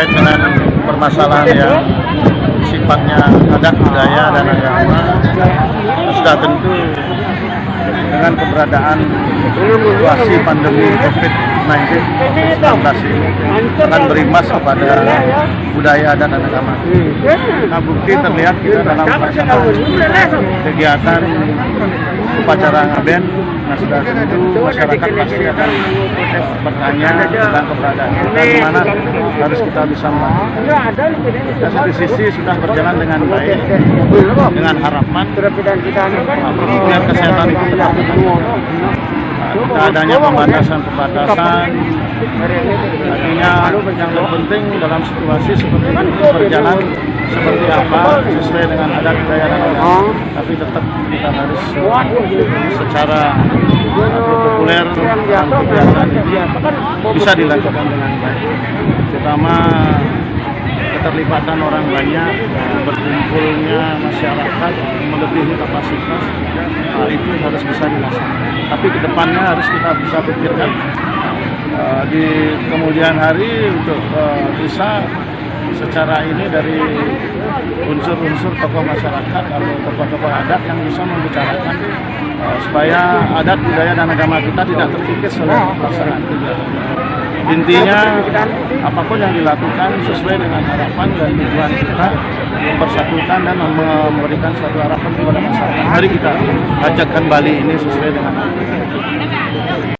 terkait dengan permasalahan yang sifatnya adat, budaya, dan agama, sudah tentu dengan keberadaan situasi pandemi COVID-19 ini akan berimbas kepada budaya, adat, dan agama. Nah, bukti terlihat kita dalam pelaksanaan kegiatan upacara ngaben. Nah, sudah tentu masyarakat pasti akan bertanya tentang keberadaan kita, di mana harus kita bisa membantu. Dan satu sisi sudah berjalan dengan baik, dengan harapan protokol kesehatan itu tetap adanya pembatasan, artinya yang terpenting dalam situasi seperti ini berjalan seperti apa sesuai dengan adat budaya dan agama, tapi tetap kita harus secara protokoler dan kegiatan ini bisa dilakukan dengan baik, terutama keterlibatan orang banyak, berkumpulnya masyarakat melebihi kapasitas, itu harus bisa dilaksanakan. Tapi kedepannya harus kita bisa pikirkan di kemudian hari untuk bisa secara ini dari unsur-unsur tokoh masyarakat atau tokoh-tokoh adat yang bisa membicarakan supaya adat, budaya, dan agama kita tidak terkikis oleh pelaksanaan kegiatan. Intinya apapun yang dilakukan sesuai dengan harapan dan tujuan kita mempersatukan dan memberikan suatu harapan kepada masyarakat. Mari kita ajakkan Bali ini sesuai dengan harapan.